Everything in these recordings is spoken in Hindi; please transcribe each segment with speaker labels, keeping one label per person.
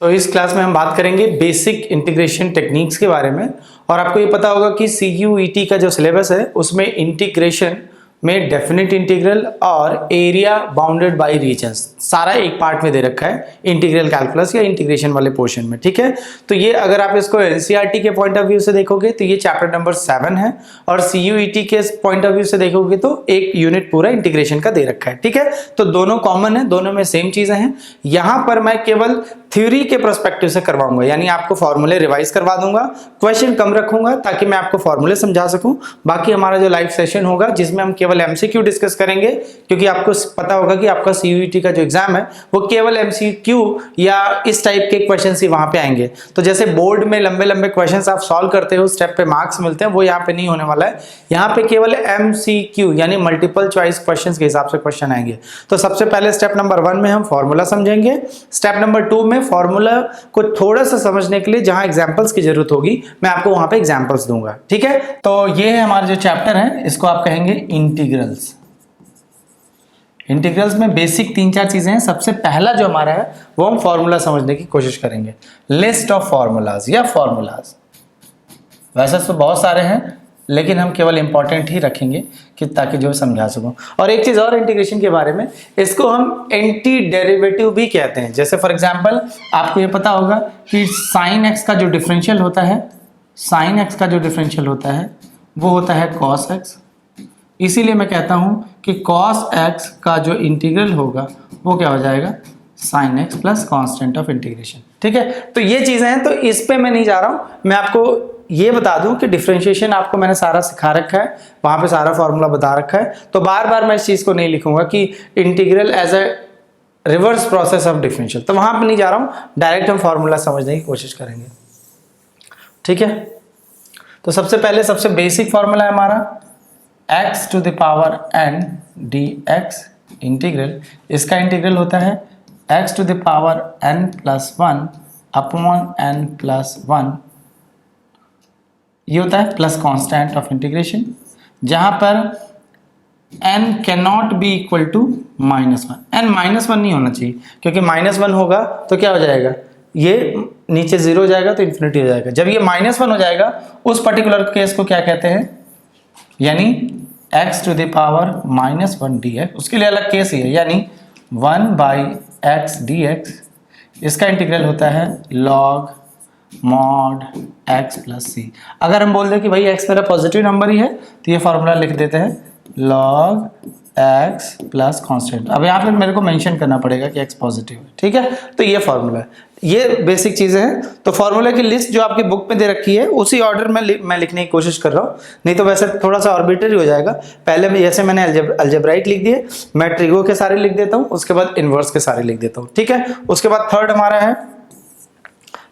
Speaker 1: तो इस क्लास में हम बात करेंगे बेसिक इंटीग्रेशन टेक्निक्स के बारे में। और आपको ये पता होगा कि CUET का जो सिलेबस है उसमें इंटीग्रेशन में डेफिनेट इंटीग्रल और एरिया बाउंडेड बाय रीजन्स सारा एक पार्ट में दे रखा है इंटीग्रल कैलकुलस या इंटीग्रेशन वाले पोर्शन में। ठीक है, तो ये अगर आप इसको NCERT के पॉइंट ऑफ व्यू से देखोगे तो ये चैप्टर नंबर 7 है, और CUET के पॉइंट ऑफ व्यू से देखोगे तो एक यूनिट पूरा इंटीग्रेशन का दे रखा है। ठीक है, तो दोनों कॉमन है, दोनों में सेम चीजें हैं। यहां पर मैं केवल थ्योरी के पर्सपेक्टिव से करवाऊंगा, यानी आपको फॉर्मूले रिवाइज करवा दूंगा, क्वेश्चन कम रखूंगा ताकि मैं आपको फॉर्मूले समझा सकूं। बाकी हमारा जो लाइव सेशन होगा जिसमें हम केवल MCQ डिस्कस करेंगे, क्योंकि आपको पता होगा कि आपका CUET का जो एग्जाम है वो केवल MCQ या इस टाइप के क्वेश्चन ही वहां पे आएंगे। तो जैसे बोर्ड में लंबे लंबे क्वेश्चन आप सॉल्व करते हो, स्टेप पे मार्क्स मिलते हैं, वो यहाँ पे नहीं होने वाला है। यहाँ पे केवल MCQ यानी मल्टीपल चॉइस क्वेश्चन के हिसाब से क्वेश्चन आएंगे। तो सबसे पहले स्टेप नंबर 1 में हम फॉर्मूला समझेंगे। स्टेप नंबर 2 में फॉर्मूला को थोड़ा सा समझने के लिए जहां एग्जांपल्स की जरूरत होगी मैं आपको वहां पे एग्जांपल्स दूंगा। ठीक है, तो ये है हमारा जो चैप्टर है, इसको आप कहेंगे इंटीग्रल्स। इंटीग्रल्स में बेसिक 3-4 चीजें हैं। सबसे पहला जो हमारा है वो हम फॉर्मूला समझने की कोशिश करेंगे। लिस्ट ऑफ फॉर्मूलाज या फॉर्मूलाज, वैसे तो बहुत सारे हैं लेकिन हम केवल इंपॉर्टेंट ही रखेंगे कि ताकि जो समझा सकूं। और एक चीज और इंटीग्रेशन के बारे में, इसको हम एंटी डेरिवेटिव भी कहते हैं। जैसे फॉर एग्जांपल आपको ये पता होगा कि साइन एक्स का जो डिफरेंशियल होता है, साइन एक्स का जो डिफरेंशियल होता है वो होता है कॉस एक्स। इसीलिए मैं कहता हूं कि कॉस एक्स का जो इंटीग्रल होगा वो क्या हो जाएगा, sine x plus constant of integration. ठीक है, तो ये चीजें हैं, तो इस पे मैं नहीं जा रहा हूं। मैं आपको ये बता दूं कि डिफरेंशिएशन आपको मैंने सारा सिखा रखा है, वहां पे सारा फॉर्मूला बता रखा है। तो बार बार मैं इस चीज को नहीं लिखूंगा कि integral as a reverse process of differential, तो वहां पे नहीं जा रहा हूं, डायरेक्ट हम फॉर्मूला समझने की कोशिश करेंगे। ठीक है, तो सबसे पहले सबसे बेसिक फॉर्मूला है हमारा x to the power n dx integral. इसका इंटीग्रल होता है x to the power n plus 1 upon n plus 1, ये होता है प्लस कांस्टेंट ऑफ इंटीग्रेशन, जहां पर n cannot be equal to -1। n -1 नहीं होना चाहिए, क्योंकि -1 होगा तो क्या हो जाएगा, ये नीचे 0 हो जाएगा तो इन्फिनिटी हो जाएगा। जब ये -1 हो जाएगा उस पर्टिकुलर केस को क्या कहते हैं, यानी x to the power -1 dx, उसके लिए अलग केस ही है, यानी 1/x dx। इसका इंटीग्रल होता है log mod x प्लस सी। अगर हम बोल दें कि भाई x मेरा पॉजिटिव नंबर ही है तो ये फॉर्मूला लिख देते हैं log x प्लस कांस्टेंट। अब यहाँ पे मेरे को मेंशन करना पड़ेगा कि x पॉजिटिव है। ठीक है, तो ये फॉर्मूला है, ये बेसिक चीजें हैं। तो फॉर्मूला की लिस्ट जो आपकी बुक में दे रखी है उसी ऑर्डर में मैं लिखने की कोशिश कर रहा हूँ, नहीं तो वैसे थोड़ा सा आर्बिट्रेरी हो जाएगा। पहले में जैसे मैंने अलजेब्राइक लिख दिए, मैं ट्रिगो के सारे लिख देता हूँ, उसके बाद इनवर्स के सारे लिख देता हूँ। ठीक है, उसके बाद थर्ड हमारा है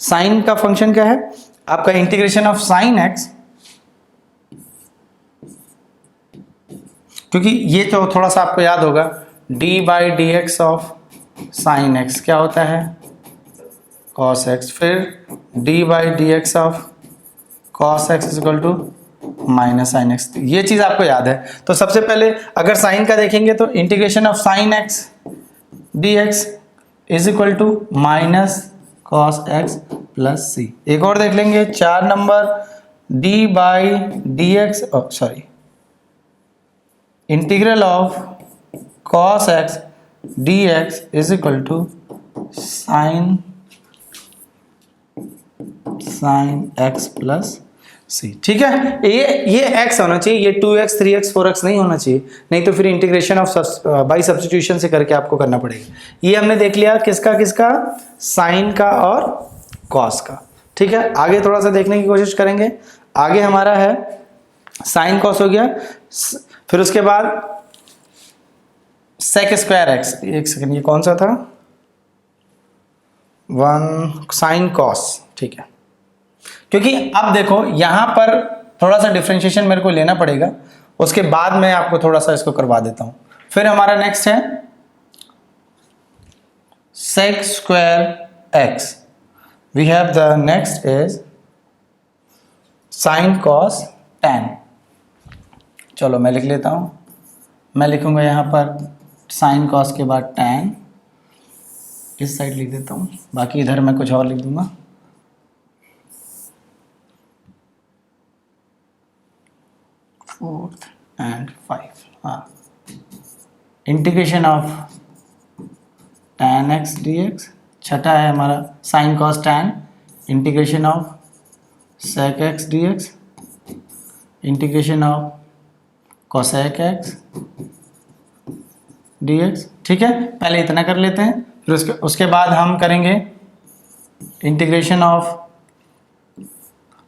Speaker 1: साइन का फंक्शन क्या है आपका, इंटीग्रेशन ऑफ साइन एक्स, क्योंकि ये तो थोड़ा सा आपको याद होगा d/dx ऑफ साइन एक्स क्या होता है, cos x, फिर d/dx of cos x is equal to -sin x। ये चीज आपको याद है। तो सबसे पहले अगर साइन का देखेंगे तो integration of sine x dx is equal to -cos x plus c। एक और देख लेंगे 4 नंबर, d/dx sorry integral of cos x dx is equal to sin x plus c। ठीक है, ये x होना चाहिए, ये 2x 3x 4x नहीं होना चाहिए, नहीं तो फिर इंटीग्रेशन ऑफ बाई सब्स्टिट्यूशन से करके आपको करना पड़ेगा। ये हमने देख लिया किसका साइन का और कॉस का। ठीक है, आगे थोड़ा सा देखने की कोशिश करेंगे। आगे हमारा है साइन कॉस हो गया, फिर उसके बाद sec स्क्वायर एक्स, एक सेकंड ये कौन सा था, 1 साइन कॉस। ठीक है, क्योंकि अब देखो यहां पर थोड़ा सा डिफरेंशिएशन मेरे को लेना पड़ेगा, उसके बाद मैं आपको थोड़ा सा इसको करवा देता हूं। फिर हमारा नेक्स्ट है sec square x, we have the next is sine cos tan। चलो मैं लिख लेता हूं, मैं लिखूंगा यहां पर साइन कॉस के बाद tan इस साइड लिख देता हूँ, बाकी इधर मैं कुछ और लिख दूंगा। फोर्थ एंड 5, हाँ, integration of tan x dx, छठा है हमारा sign cos tan, integration of sec x dx, integration of cosec x dx। ठीक है, पहले इतना कर लेते हैं, फिर उसके बाद हम करेंगे इंटीग्रेशन ऑफ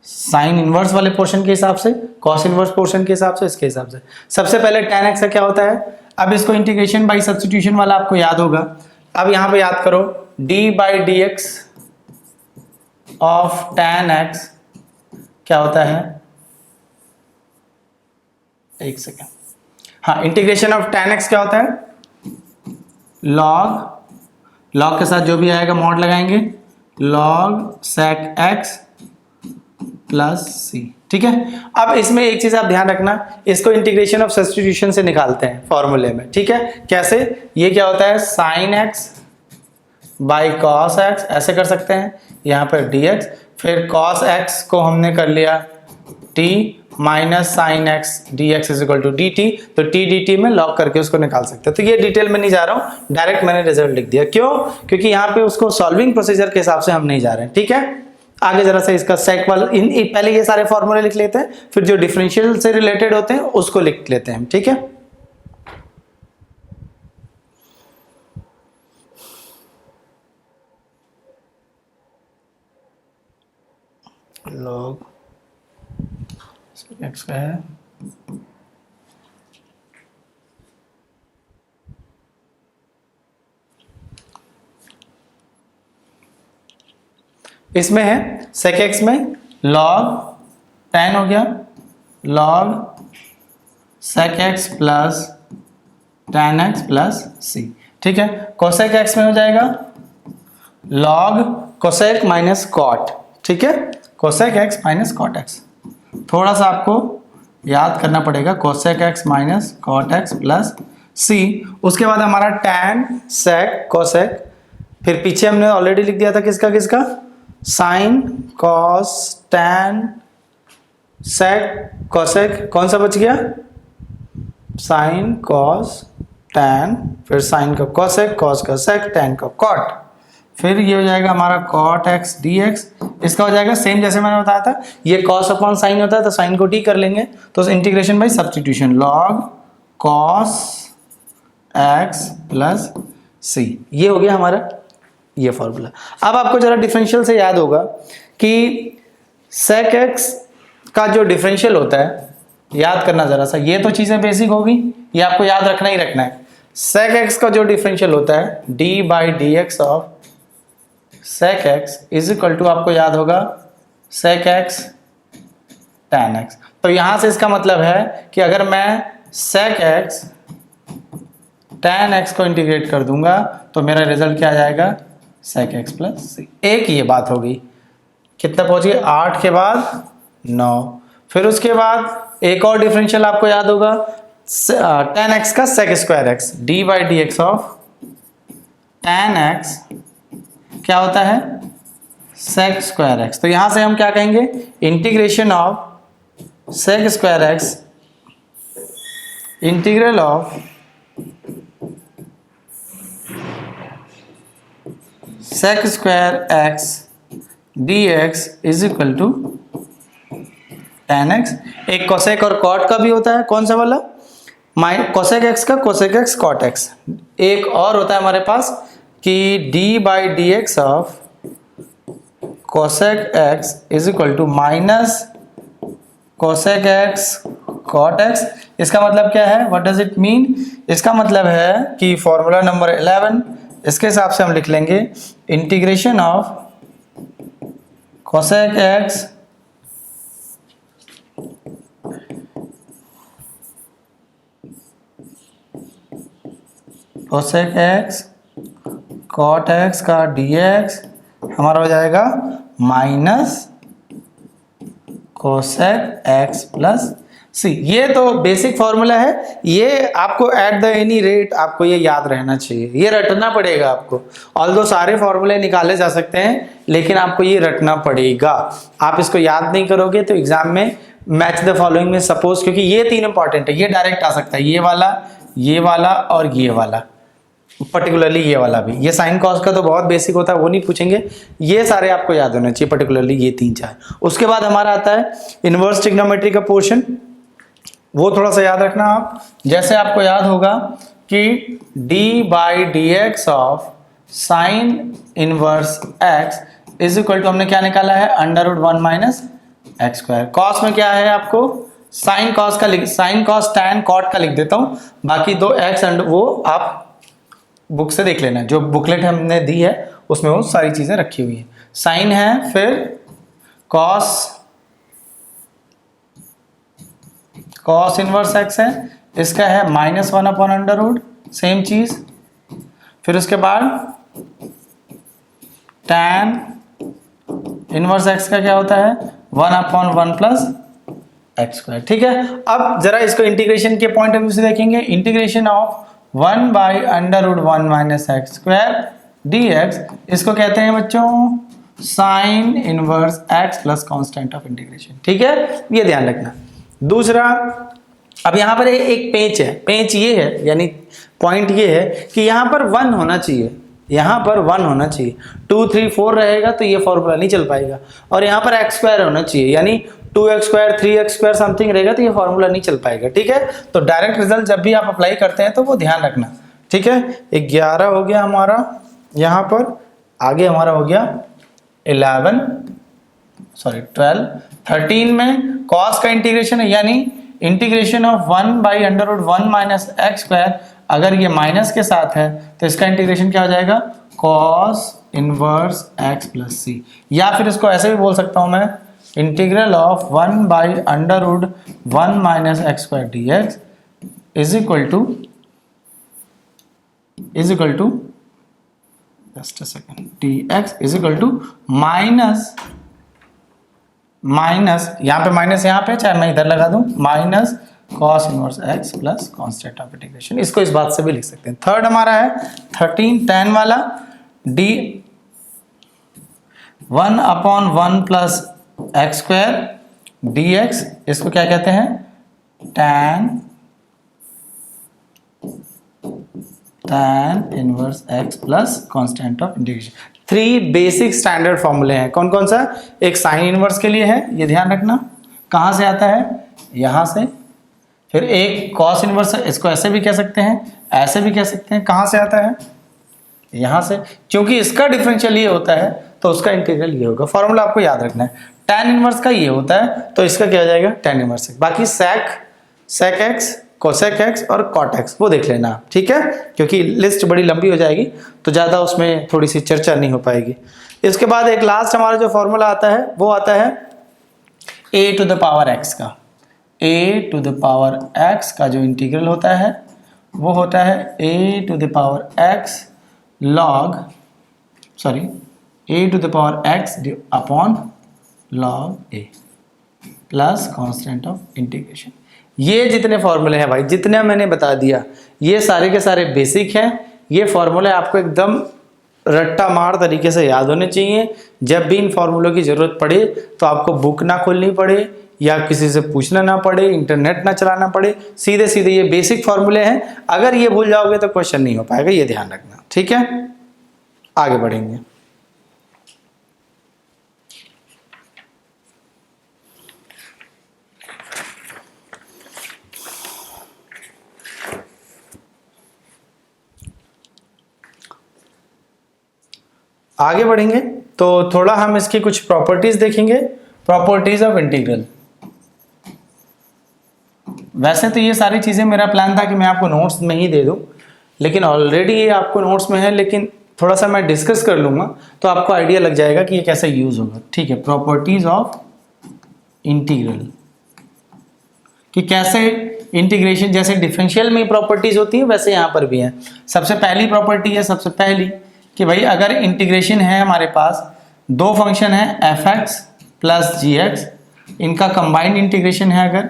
Speaker 1: साइन इनवर्स वाले पोर्शन के हिसाब से, कॉस इनवर्स पोर्शन के हिसाब से, इसके हिसाब से। सबसे पहले tan x का क्या होता है, अब इसको इंटीग्रेशन बाई सब्स्टिट्यूशन वाला आपको याद होगा। अब यहां पे याद करो d by d x of tan x क्या होता है, एक सेकेंड, हाँ, इंटीग्रेशन ऑफ tan x क्या होता है, लॉग के साथ जो भी आएगा मॉड लगाएंगे, log sec x प्लस सी। ठीक है, अब इसमें एक चीज आप ध्यान रखना, इसको इंटीग्रेशन ऑफ सब्स्टिट्यूशन से निकालते हैं फॉर्मूले में। ठीक है, कैसे, ये क्या होता है, sine x by cos x, ऐसे कर सकते हैं, यहाँ पर dx, फिर cos x को हमने कर लिया t minus sine x dx is equal to dt, तो t dt में लॉग करके उसको निकाल सकते हैं। तो ये डिटेल में नहीं जा रहा हूँ, डायरेक्ट मैंने रिजल्ट लिख दिया। क्यों, क्योंकि यहाँ पे उसको सॉल्विंग प्रोसीजर के हिसाब से हम नहीं जा रहे हैं। ठीक है, आगे जरा सा इसका सेक वाला पहले ये सारे फॉर्मूले लिख लेते हैं, फिर जो डिफरेंशियल से रिलेटेड होते हैं उसको लिख लेते हैं। ठीक है, लॉग एक्स का है, इसमें है sec x में log tan हो गया, log sec x plus tan x plus c। ठीक है, cosec x में हो जाएगा log cosec माइनस cot। ठीक है, cosec x minus cot x, थोड़ा सा आपको याद करना पड़ेगा, cosec x minus cot x plus c। उसके बाद हमारा tan sec cosec, फिर पीछे हमने ऑलरेडी लिख दिया था किसका किसका, sine cos tan sec cosec, कौन सा बच गया, साइन कॉस टैन, फिर साइन का कॉसेक, कॉस का सेक, टैन का कॉट, फिर ये हो जाएगा हमारा कॉट एक्स डी एक्स। इसका हो जाएगा सेम जैसे मैंने बताया था, ये कॉस अपॉन साइन होता है तो साइन को टी कर लेंगे, तो integration by substitution, log cos x plus c, ये हो गया हमारा ये फॉर्मूला। अब आपको जरा डिफरेंशियल से याद होगा कि sec x का जो डिफरेंशियल होता है, याद करना जरा सा, ये तो चीजें बेसिक होगी, ये आपको याद रखना ही रखना है। sec x का जो डिफरेंशियल होता है d by d x of sec x is equal to, आपको याद होगा sec x tan x। तो यहां से इसका मतलब है कि अगर मैं sec x tan x को इंटीग्रेट कर दूंगा तो मेरा रिजल्ट क्या आ जाएगा, sec x प्लस सी। एक ये बात होगी, कितना पहुंच गए, 8 के बाद 9, फिर उसके बाद एक और डिफरेंशियल आपको याद होगा, tan x का sec square x, d by d x of tan x क्या होता है, sec स्क्वायर x। तो यहां से हम क्या कहेंगे, integration of sec square x, integral of sec square x dx is equal to tan x। एक cosec और cot का भी होता है, कौन सा वाला, cosec x का cosec x cot x। एक और होता है हमारे पास कि d by d x of cosec x is equal to minus cosec x cot x। इसका मतलब क्या है, व्हाट डज इट मीन, इसका मतलब है कि फॉर्मूला नंबर 11, इसके हिसाब से हम लिख लेंगे integration of cosec x cosec x cot x का dx हमारा हो जाएगा माइनस cosec x प्लस ये तो बेसिक फॉर्मूला है, ये आपको एट द एनी रेट आपको ये याद रहना चाहिए, ये रटना पड़ेगा आपको। ऑल्दो सारे फॉर्मूले निकाले जा सकते हैं लेकिन आपको ये रटना पड़ेगा। आप इसको याद नहीं करोगे तो एग्जाम में मैच द फॉलोइंग में सपोज, क्योंकि ये 3 इंपॉर्टेंट है, ये डायरेक्ट आ सकता है, ये वाला और ये वाला, पर्टिकुलरली ये वाला भी। ये साइन कॉस का तो बहुत बेसिक होता है, वो नहीं पूछेंगे, ये सारे आपको याद होने चाहिए, पर्टिकुलरली ये 3-4। उसके बाद हमारा आता है इनवर्स ट्रिग्नोमेट्री का पोर्शन, वो थोड़ा सा याद रखना आप। जैसे आपको याद होगा कि d/dx of sine inverse x is equal to, हमने क्या निकाला है, √1 - x²। कॉस में क्या है आपको, साइन कॉस का साइन कॉस टैन कॉट का लिख देता हूं, बाकी 2x एंड वो आप बुक से देख लेना, जो बुकलेट हमने दी है उसमें वो सारी चीजें रखी हुई है। साइन है, फिर कॉस इनवर्स x है, इसका है -1/√, सेम चीज। फिर उसके बाद tan इनवर्स x का क्या होता है, 1/1 + x²। ठीक है, अब जरा इसको इंटीग्रेशन के पॉइंट ऑफ व्यू से देखेंगे। इंटीग्रेशन ऑफ 1/√1 - x² dx, इसको कहते हैं बच्चों sign inverse x plus constant of integration. ठीक है, ये ध्यान रखना। दूसरा, अब यहां पर एक पेंच है, पेंच ये है, यानी पॉइंट ये है कि यहां पर 1 होना चाहिए, यहां पर 1 होना चाहिए। 2, 3, 4 रहेगा तो ये फॉर्मूला नहीं चल पाएगा, और यहां पर x² होना चाहिए, यानी 2x², 3x² समथिंग रहेगा तो ये फॉर्मूला नहीं चल पाएगा। ठीक है, तो डायरेक्ट रिजल्ट जब भी आप अप्लाई करते हैं तो वो ध्यान रखना। ठीक है, 11 हो गया हमारा यहाँ पर, आगे हमारा हो गया 12, 13 में कॉस का इंटीग्रेशन है, यानी इंटीग्रेशन ऑफ 1/√1 - x²। अगर ये माइनस के साथ है तो इसका इंटीग्रेशन क्या हो जाएगा, कॉस इनवर्स x + c, या फिर इसको ऐसे भी बोल सकता हूं मैं, integral of 1/√1 - x² dx is equal to just a second, dx is equal to minus, यहाँ पे माइनस, यहाँ पे चाहे मैं इधर लगा दूं, minus cos inverse x plus constant of integration. इसको इस बात से भी लिख सकते हैं। थर्ड हमारा है 13 tan वाला, d 1/1 + x² dx, इसको क्या कहते हैं, tan inverse x plus constant of integration. 3 basic standard फॉर्मूले हैं। कौन कौन सा, एक साइन इनवर्स के लिए है, ये ध्यान रखना, कहां से आता है, यहां से। फिर एक कॉस इनवर्स, इसको ऐसे भी कह सकते हैं, ऐसे भी कह सकते हैं, कहां से आता है, यहां से, क्योंकि इसका डिफरेंशियल ये होता है तो उसका इंटीग्रल ये होगा। फॉर्मूला आपको याद रखना है। tan इनवर्स का ये होता है तो इसका क्या हो जाएगा, tan इनवर्स। बाकी sec x, cosec x और cot x वो देख लेना, ठीक है, क्योंकि लिस्ट बड़ी लंबी हो जाएगी तो ज़्यादा उसमें थोड़ी सी चर्चा नहीं हो पाएगी। इसके बाद एक लास्ट हमारा जो फॉर्मूला आता है वो आता है a⁴x का, a⁴x का जो इंटीग्रल होता है वो होता है a⁴x log a plus constant of integration. ये जितने फॉर्मूले हैं भाई, जितने मैंने बता दिया, ये सारे के सारे बेसिक हैं। ये फॉर्मूले आपको एकदम रट्टा मार तरीके से याद होने चाहिए। जब भी इन फॉर्मूलों की जरूरत पड़े तो आपको बुक ना खोलनी पड़े या किसी से पूछना ना पड़े, इंटरनेट ना चलाना पड़े, सीधे सीधे ये बेसिक फॉर्मूले हैं। अगर ये भूल जाओगे तो क्वेश्चन नहीं हो पाएगा, ये ध्यान रखना, ठीक है। आगे बढ़ेंगे। आगे बढ़ेंगे तो थोड़ा हम इसकी कुछ प्रॉपर्टीज देखेंगे। Properties of integral. वैसे तो ये सारी चीजें मेरा प्लान था कि मैं आपको नोट्स में ही दे दूं, लेकिन ऑलरेडी ये आपको नोट्स में है, लेकिन थोड़ा सा मैं डिस्कस कर लूंगा तो आपको आइडिया लग जाएगा कि ये कैसे यूज होगा, ठीक है। प्रॉपर्टीज ऑफ इंटीग्रल कि कैसे इंटीग्रेशन, जैसे डिफरेंशियल में प्रॉपर्टीज होती है वैसे यहाँ पर भी है। सबसे पहली प्रॉपर्टी है, सबसे पहली कि भाई अगर इंटीग्रेशन है हमारे पास, दो फंक्शन है f(x) + gx, इनका कंबाइंड इंटीग्रेशन है अगर,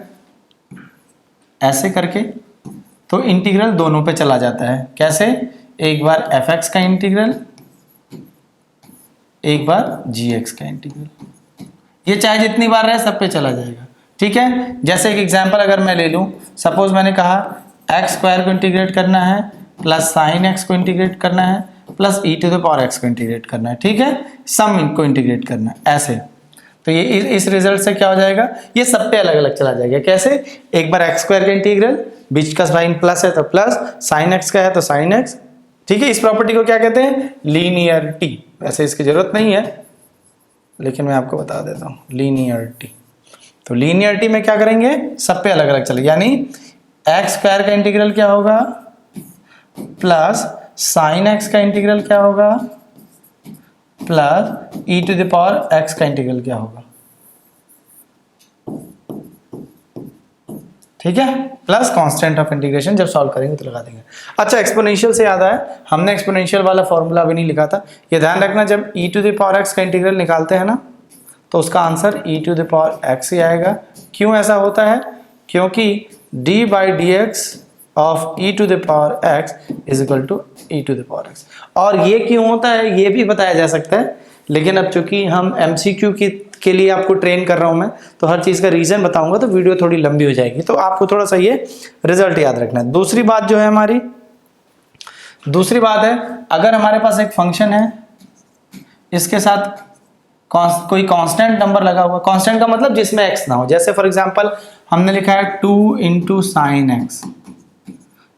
Speaker 1: ऐसे करके, तो इंटीग्रल दोनों पे चला जाता है। कैसे? एक बार एफ एक्स का इंटीग्रल, एक बार जी एक्स का इंटीग्रल। ये चाहे जितनी बार रहे सब पे चला जाएगा। ठीक है, जैसे एक एग्जांपल अगर मैं ले लूं, सपोज मैंने कहा एक्स स्क्वायर को इंटीग्रेट करना है प्लस साइन एक्स को इंटीग्रेट करना है plus e to the power x को इंटीग्रेट करना है। ठीक है, सम को इंटीग्रेट करना है ऐसे। तो ये इस रिजल्ट से क्या हो जाएगा, ये सब पे अलग अलग चला जाएगा। कैसे? एक बार एक्स स्क्वायर का इंटीग्रल, बीच का साइन प्लस है तो प्लस, साइन एक्स का है तो साइन एक्स। ठीक है, इस प्रॉपर्टी को क्या कहते हैं? लीनियरिटी। वैसे इसकी जरूरत नहीं है लेकिन मैं आपको बता देता हूँ, लीनियरिटी। तो लीनियरिटी में क्या करेंगे, सब पे अलग अलग चले, यानी एक्स स्क्वायर का इंटीग्रल क्या होगा प्लस साइन एक्स का इंटीग्रल क्या होगा plus e to the power x का इंटीग्रल क्या होगा। ठीक है, प्लस कांस्टेंट ऑफ इंटीग्रेशन जब सॉल्व करेंगे तो लगा देंगे। अच्छा, एक्सपोनेंशियल से याद आया, हमने एक्सपोनेंशियल वाला फॉर्मूला भी नहीं लिखा था। ये ध्यान रखना, जब e to the power x का इंटीग्रल निकालते हैं ना तो उसका answer e to the power x ही आएगा। क्यों ऐसा होता है? क्योंकि d by d x of e to the power x is equal to e to the power x. और ये क्यों होता है ये भी बताया जा सकता है, लेकिन अब चूंकि हम एमसीक्यू के लिए आपको ट्रेन कर रहा हूं मैं, तो हर चीज़ का रीजन बताऊंगा तो वीडियो थोड़ी लंबी हो जाएगी, तो आपको थोड़ा सा ये रिजल्ट याद रखना है। दूसरी बात जो है हमारी, दूसरी बात है, अगर हमारे पास एक फंक्शन है, इसके साथ कोई कांस्टेंट नंबर लगा हुआ, कांस्टेंट का मतलब जिसमें एक्स ना हो, जैसे फॉर एग्जांपल हमने लिखा है 2 इंटू साइन एक्स,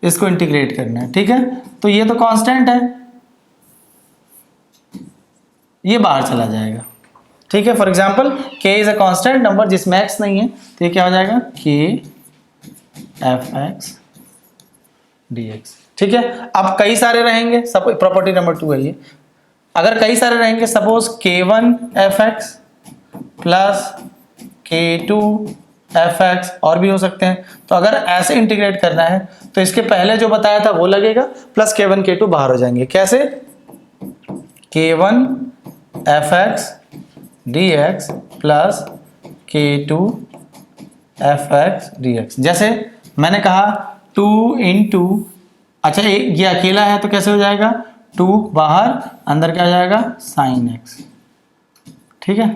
Speaker 1: इसको इंटीग्रेट करना है। ठीक है, तो ये तो कांस्टेंट है, ये बाहर चला जाएगा। ठीक है, for example k is a constant number जिसमें x नहीं है, तो ये क्या हो जाएगा k F x D x. ठीक है, अब कई सारे रहेंगे, सब प्रॉपर्टी नंबर 2 है ये। अगर कई सारे रहेंगे, suppose k1 F x plus k2 F x, और भी हो सकते हैं। तो अगर ऐसे इंटीग्रेट करना है तो इसके पहले जो बताया था वो लगेगा, प्लस k1 k2 बाहर हो जाएंगे। कैसे? k1 F x D x plus k2 F x D x. जैसे मैंने कहा 2 इंटू, अच्छा ये अकेला है तो कैसे हो जाएगा, 2 बाहर, अंदर क्या हो जाएगा साइन एक्स। ठीक है,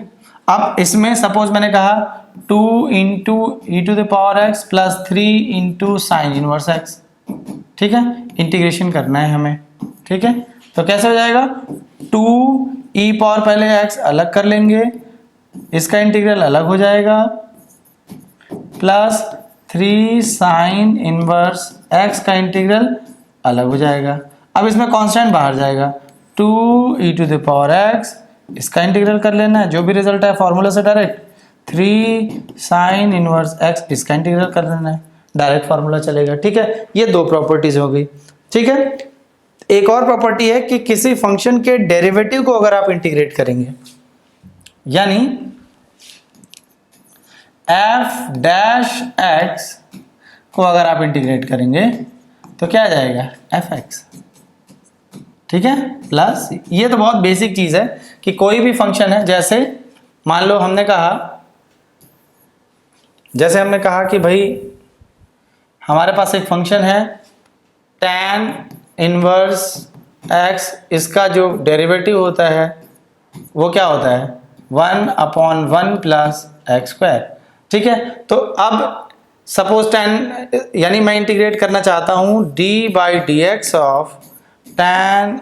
Speaker 1: अब इसमें सपोज मैंने कहा 2 into e to the power x plus 3 into sine inverse x. ठीक है, इंटीग्रेशन करना है हमें। ठीक है, तो कैसे हो जाएगा, 2 ई पावर पहले एक्स अलग कर लेंगे, इसका इंटीग्रल अलग हो जाएगा, प्लस 3 साइन इनवर्स एक्स का इंटीग्रल अलग हो जाएगा। अब इसमें कांस्टेंट बाहर जाएगा, 2 ई टू द पावर एक्स, इसका इंटीग्रल कर लेना है, जो भी रिजल्ट है फॉर्मूला से डायरेक्ट, 3 साइन इनवर्स एक्स, इसका इंटीग्रल कर लेना है, डायरेक्ट फार्मूला चलेगा। ठीक है, ये दो प्रॉपर्टीज हो गई। ठीक है, एक और प्रॉपर्टी है कि किसी फंक्शन के डेरिवेटिव को अगर आप इंटीग्रेट करेंगे, यानी एफ डैश एक्स को अगर आप इंटीग्रेट करेंगे तो क्या आ जाएगा, एफ एक्स। ठीक है, प्लस ये तो बहुत बेसिक चीज है कि कोई भी फंक्शन है, जैसे मान लो हमने कहा कि भाई हमारे पास एक फंक्शन है tan इनवर्स x, इसका जो डेरिवेटिव होता है वो क्या होता है 1/1 प्लस एक्स स्क्वायर। ठीक है, तो अब सपोज tan, यानी मैं इंटीग्रेट करना चाहता हूं d by d x of tan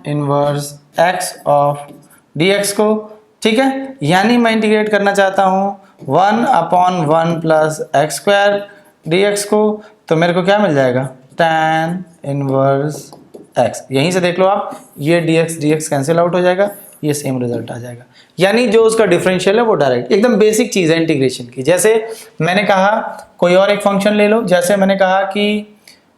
Speaker 1: inverse x of dx को। ठीक है, यानी मैं इंटीग्रेट करना चाहता हूं 1/1 प्लस एक्स स्क्वायर dx को, तो मेरे को क्या मिल जाएगा tan इनवर्स x। यहीं से देख लो आप, ये dx कैंसिल आउट हो जाएगा, ये सेम रिजल्ट आ जाएगा। यानी जो उसका डिफरेंशियल है वो डायरेक्ट, एकदम बेसिक चीज़ है इंटीग्रेशन की। जैसे मैंने कहा कोई और एक फंक्शन ले लो, जैसे मैंने कहा कि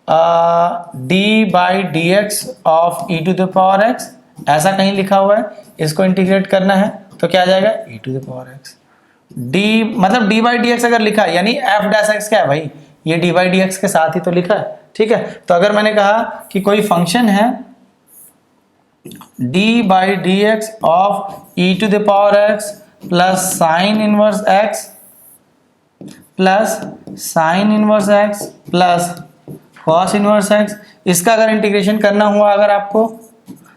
Speaker 1: d by d x of e to the power x, ऐसा कहीं लिखा हुआ है, इसको इंटीग्रेट करना है तो क्या आ जाएगा e to the power x. D मतलब d बाई डी एक्स अगर लिखा है, यानी एफ डैश एक्स क्या है भाई, ये d बाई डी एक्स के साथ ही तो लिखा है। ठीक है, तो अगर मैंने कहा कि कोई फंक्शन है d by d x of e to the power x plus sine inverse x, plus sine inverse x plus cos inverse x. इसका अगर इंटीग्रेशन करना हुआ अगर आपको,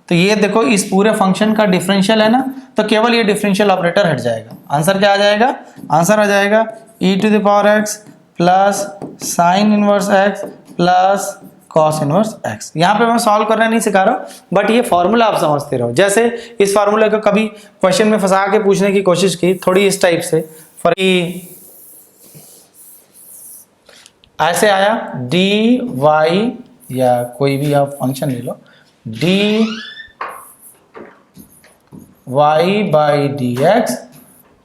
Speaker 1: तो ये देखो इस पूरे फंक्शन का डिफरेंशियल है ना, तो केवल ये डिफरेंशियल ऑपरेटर हट जाएगा। आंसर क्या आ जाएगा? आंसर आ जाएगा e to the power x plus sine inverse x plus cos inverse x। यहाँ पे मैं सॉल्व करना नहीं सिखा रहा हूँ, बट ये फॉर्मूला आप समझते रहो। जैसे इस फॉर्मूले को कभी क्वेश्चन में फंसा के पूछने की कोशिश की थोड़ी इस टाइप से, फॉर ऐसे आया डी वाई, या कोई भी आप फंक्शन ले लो, d y by d x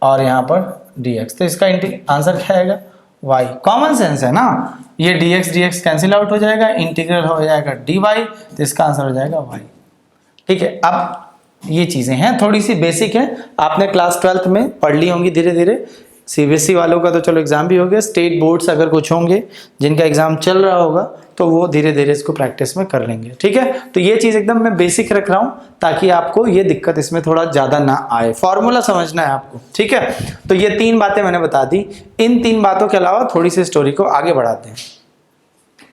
Speaker 1: और यहाँ पर डी एक्स, तो इसका आंसर क्या आएगा? y। कॉमन सेंस है ना, ये dx कैंसिल आउट हो जाएगा, इंटीग्रल हो जाएगा dy, तो इसका आंसर हो जाएगा y। ठीक है, अब ये चीज़ें हैं थोड़ी सी बेसिक है, आपने क्लास 12th में पढ़ ली होंगी धीरे धीरे। सीबीएसई वालों का तो चलो एग्जाम भी हो गया, स्टेट बोर्ड्स अगर कुछ होंगे जिनका एग्जाम चल रहा होगा तो वो धीरे धीरे इसको प्रैक्टिस में कर लेंगे। ठीक है, तो ये चीज़ एकदम मैं बेसिक रख रहा हूँ ताकि आपको ये दिक्कत इसमें थोड़ा ज़्यादा ना आए, फॉर्मूला समझना है आपको। ठीक है, तो ये 3 बातें मैंने बता दी। इन 3 बातों के अलावा थोड़ी सी स्टोरी को आगे बढ़ाते हैं।